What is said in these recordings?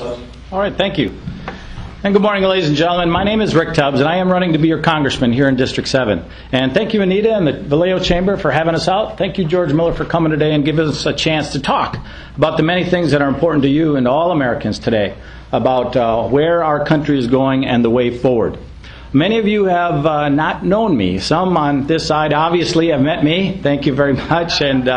All right, thank you. And good morning, ladies and gentlemen. My name is Rick Tubbs, and I am running to be your congressman here in District 7. And thank you, Anita and the Vallejo Chamber, for having us out. Thank you, George Miller, for coming today and giving us a chance to talk about the many things that are important to you and to all Americans today about where our country is going and the way forward. Many of you have not known me. Some on this side obviously have met me. Thank you very much. And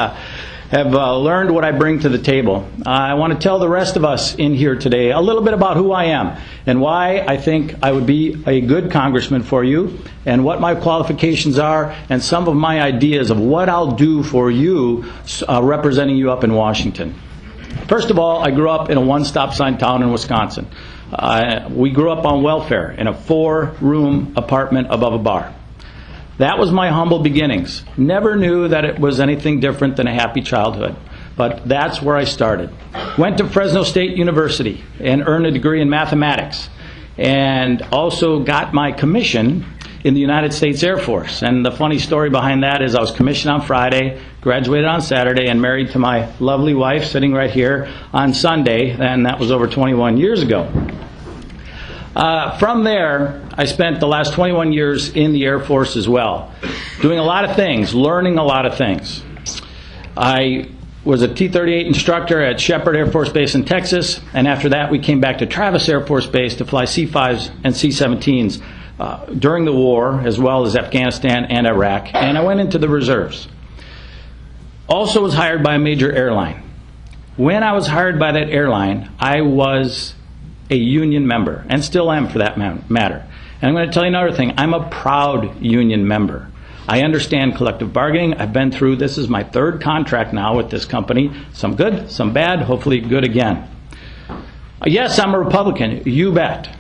have learned what I bring to the table. I want to tell the rest of us in here today a little bit about who I am and why I think I would be a good congressman for you and what my qualifications are and some of my ideas of what I'll do for you representing you up in Washington. First of all, I grew up in a one-stop sign town in Wisconsin. We grew up on welfare in a 4-room apartment above a bar. That was my humble beginnings. Never knew that it was anything different than a happy childhood. But that's where I started. Went to Fresno State University and earned a degree in mathematics. And also got my commission in the United States Air Force. And the funny story behind that is I was commissioned on Friday, graduated on Saturday, and married to my lovely wife sitting right here on Sunday. And that was over 21 years ago. From there, I spent the last 21 years in the Air Force as well, doing a lot of things, learning a lot of things. I was a T-38 instructor at Shepherd Air Force Base in Texas, and after that we came back to Travis Air Force Base to fly C-5s and C-17s during the war, as well as Afghanistan and Iraq, and I went into the reserves. Also was hired by a major airline. When I was hired by that airline, I was a union member, and still am for that matter. And I'm going to tell you another thing. I'm a proud union member. I understand collective bargaining. I've been through, this is my 3rd contract now with this company. Some good, some bad, hopefully good again. Yes, I'm a Republican, you bet.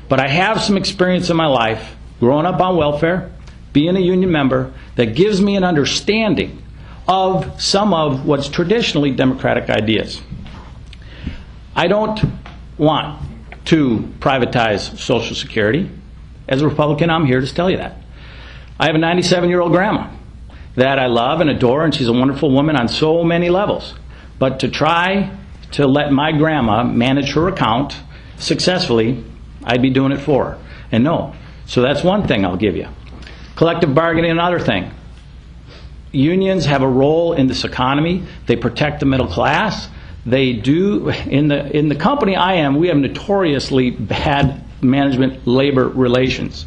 But I have some experience in my life, growing up on welfare, being a union member, that gives me an understanding of some of what's traditionally Democratic ideas. I don't want to privatize Social Security. As a Republican, I'm here to tell you that. I have a 97-year-old grandma that I love and adore, and she's a wonderful woman on so many levels. But to try to let my grandma manage her account successfully, I'd be doing it for her. And no. So that's one thing I'll give you. Collective bargaining, another thing. Unions have a role in this economy. They protect the middle class. They do, in the company I am, we have notoriously bad management labor relations.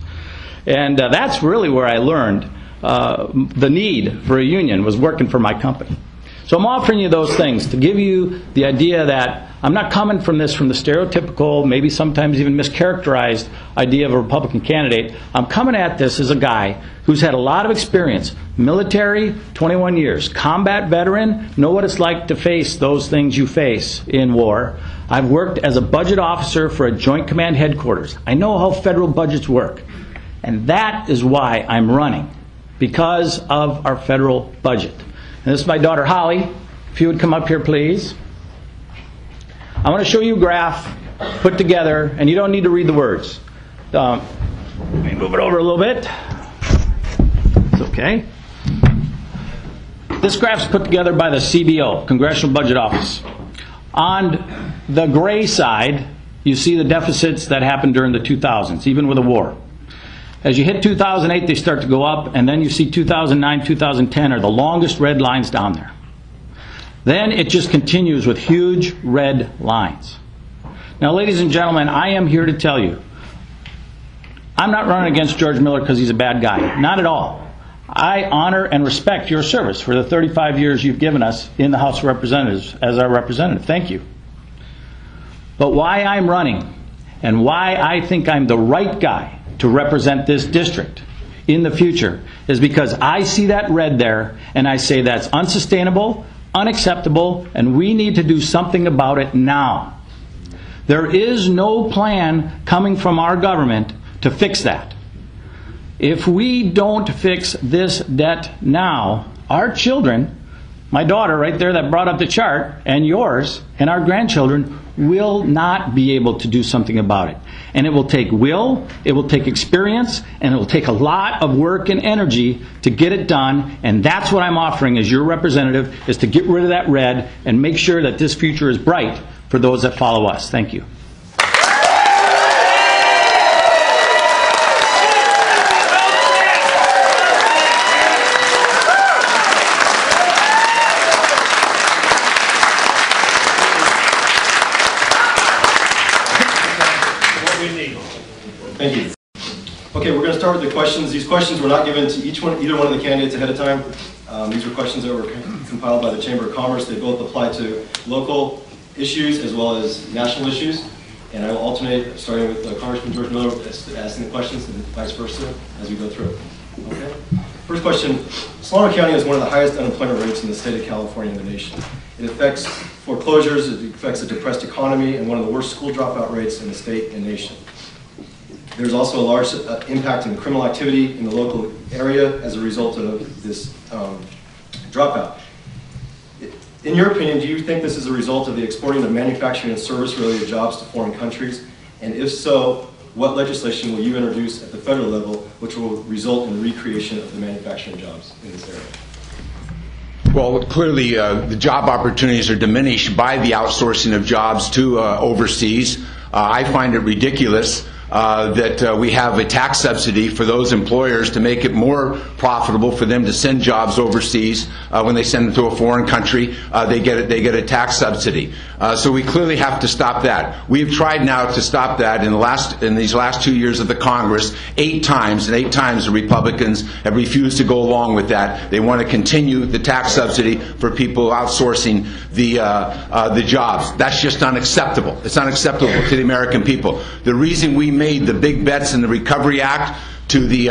And that's really where I learned the need for a union, was working for my company. So I'm offering you those things to give you the idea that I'm not coming from the stereotypical, maybe sometimes even mischaracterized idea of a Republican candidate. I'm coming at this as a guy who's had a lot of experience. Military, 21 years. Combat veteran, know what it's like to face those things you face in war. I've worked as a budget officer for a Joint Command Headquarters. I know how federal budgets work. And that is why I'm running, because of our federal budget. And this is my daughter, Holly. If you would come up here, please. I want to show you a graph put together, and you don't need to read the words. Let me move it over a little bit. It's okay. This graph's put together by the CBO, Congressional Budget Office. On the gray side, you see the deficits that happened during the 2000s, even with a war. As you hit 2008, they start to go up, and then you see 2009, 2010 are the longest red lines down there. Then it just continues with huge red lines. Now, ladies and gentlemen, I am here to tell you, I'm not running against George Miller because he's a bad guy. Not at all. I honor and respect your service for the 35 years you've given us in the House of Representatives as our representative. Thank you. But why I'm running and why I think I'm the right guy to represent this district in the future is because I see that red there and I say that's unsustainable, unacceptable, and we need to do something about it now. There is no plan coming from our government to fix that. If we don't fix this debt now, our children, my daughter right there that brought up the chart, and yours, and our grandchildren, will not be able to do something about it. And it will take will, it will take experience, and it will take a lot of work and energy to get it done. And that's what I'm offering as your representative, is to get rid of that red and make sure that this future is bright for those that follow us. Thank you. questions. These questions were not given to either one of the candidates ahead of time. These were questions that were compiled by the Chamber of Commerce. They both apply to local issues as well as national issues. And I will alternate, starting with Congressman George Miller asking the questions and vice versa as we go through. Okay. First question. Solano County has one of the highest unemployment rates in the state of California and the nation. It affects foreclosures, it affects a depressed economy, and one of the worst school dropout rates in the state and nation. There's also a large impact in criminal activity in the local area as a result of this dropout. In your opinion, do you think this is a result of the exporting of manufacturing and service-related jobs to foreign countries? And if so, what legislation will you introduce at the federal level which will result in recreation of the manufacturing jobs in this area? Well, clearly the job opportunities are diminished by the outsourcing of jobs to overseas. I find it ridiculous that we have a tax subsidy for those employers to make it more profitable for them to send jobs overseas. When they send them to a foreign country, they get a tax subsidy. So we clearly have to stop that. We have tried now to stop that in these last 2 years of the Congress 8 times, and 8 times the Republicans have refused to go along with that. They want to continue the tax subsidy for people outsourcing the jobs. That's just unacceptable. It's unacceptable to the American people. The reason we made the big bets in the Recovery Act to the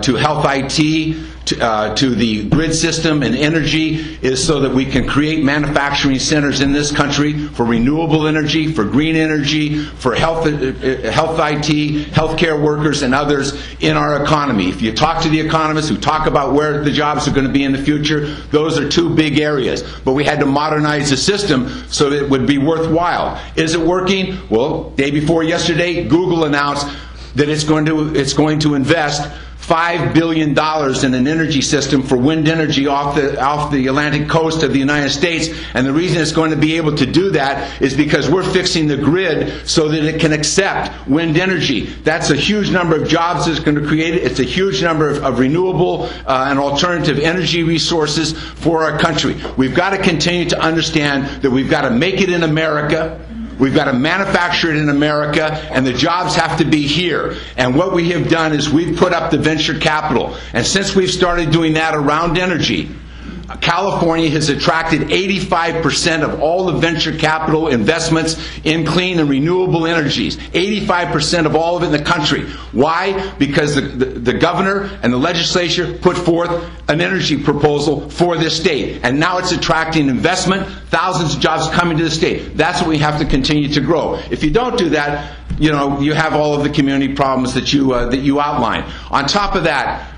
to health IT, to the grid system and energy is so that we can create manufacturing centers in this country for renewable energy, for green energy, for health IT, healthcare workers, and others in our economy. If you talk to the economists who talk about where the jobs are going to be in the future, those are 2 big areas. But we had to modernize the system so that it would be worthwhile. Is it working? Well, day before yesterday, Google announced that it's going to invest $5 billion in an energy system for wind energy off the Atlantic coast of the United States. And the reason it's going to be able to do that is because we're fixing the grid so that it can accept wind energy. That's a huge number of jobs it's going to create. It's a huge number of renewable and alternative energy resources for our country. We've got to continue to understand that we've got to make it in America. We've got to manufacture it in America, and the jobs have to be here. And what we have done is we've put up the venture capital. And since we've started doing that around energy, California has attracted 85% of all the venture capital investments in clean and renewable energies. 85% of all of it in the country. Why? Because the governor and the legislature put forth an energy proposal for this state. And now it's attracting investment, thousands of jobs coming to the state. That's what we have to continue to grow. If you don't do that, you have all of the community problems that you outline. On top of that,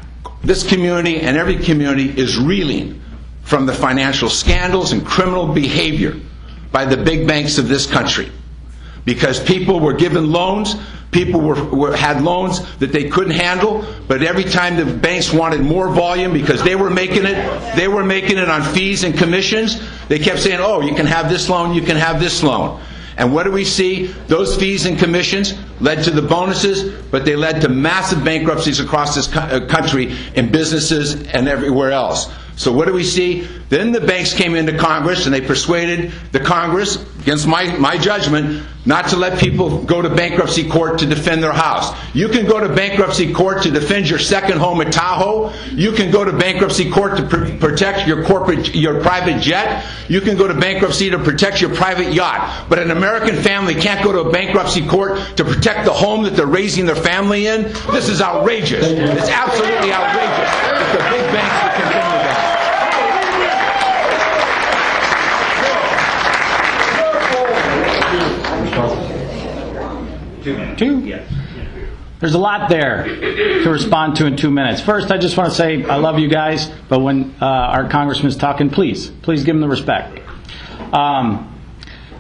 this community and every community is reeling from the financial scandals and criminal behavior by the big banks of this country. Because people were given loans, people had loans that they couldn't handle, but every time the banks wanted more volume because they were making it on fees and commissions, they kept saying, oh, you can have this loan, you can have this loan. And what do we see? Those fees and commissions led to the bonuses, but they led to massive bankruptcies across this country in businesses and everywhere else. So what do we see? Then the banks came into Congress and they persuaded the Congress, against my judgment, not to let people go to bankruptcy court to defend their house. You can go to bankruptcy court to defend your second home at Tahoe. You can go to bankruptcy court to protect your private jet. You can go to bankruptcy to protect your private yacht. But an American family can't go to a bankruptcy court to protect the home that they're raising their family in. This is outrageous. It's absolutely outrageous. If the big banks will continue that. Two? Yeah. There's a lot there to respond to in 2 minutes. First, I just want to say I love you guys, but when our congressman's talking, please give him the respect.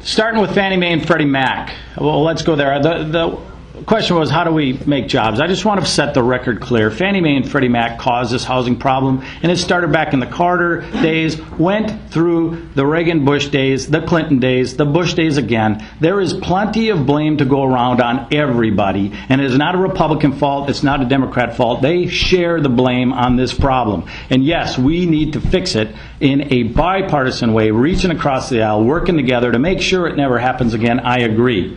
Starting with Fannie Mae and Freddie Mac. Well, let's go there. The question was, how do we make jobs? I just want to set the record clear. Fannie Mae and Freddie Mac caused this housing problem, and it started back in the Carter days, went through the Reagan-Bush days, the Clinton days, the Bush days again. There is plenty of blame to go around on everybody, and it is not a Republican fault, it's not a Democrat fault. They share the blame on this problem. And yes, we need to fix it in a bipartisan way, reaching across the aisle, working together to make sure it never happens again. I agree.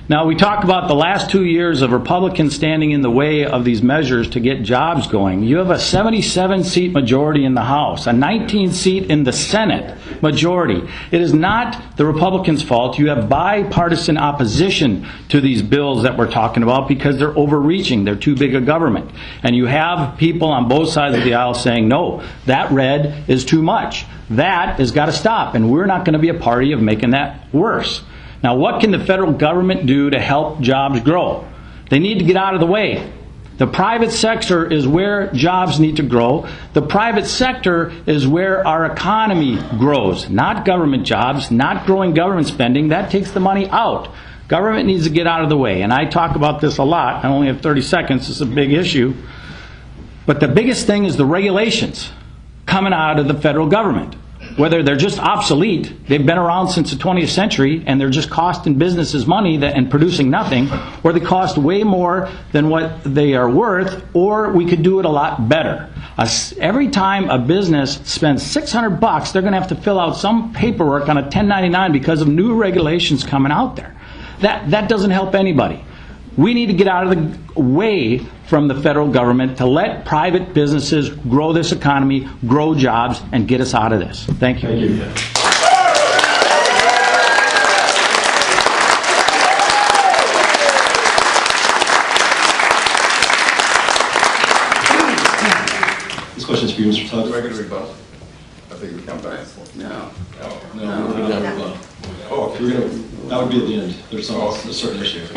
Now, we talk about the last 2 years of Republicans standing in the way of these measures to get jobs going. You have a 77-seat majority in the House, a 19-seat in the Senate majority. It is not the Republicans' fault. You have bipartisan opposition to these bills that we're talking about because they're overreaching. They're too big a government. And you have people on both sides of the aisle saying, no, that red is too much. That has got to stop, and we're not going to be a party of making that worse. Now, what can the federal government do to help jobs grow? They need to get out of the way. The private sector is where jobs need to grow. The private sector is where our economy grows, not government jobs, not growing government spending. That takes the money out. Government needs to get out of the way. And I talk about this a lot. I only have 30 seconds. It's a big issue. But the biggest thing is the regulations coming out of the federal government. Whether they're just obsolete, they've been around since the 20th century, and they're just costing businesses money and producing nothing, or they cost way more than what they are worth, or we could do it a lot better. Every time a business spends $600, they're going to have to fill out some paperwork on a 1099 because of new regulations coming out there. That doesn't help anybody. We need to get out of the way from the federal government to let private businesses grow this economy, grow jobs, and get us out of this. Thank you. Thank you. This question is for you, Mr. Tubbs. Regular rebuttal. I think we come back. No, we're going to have a rebuttal. Oh, okay. That would be at the end. There's a certain issue.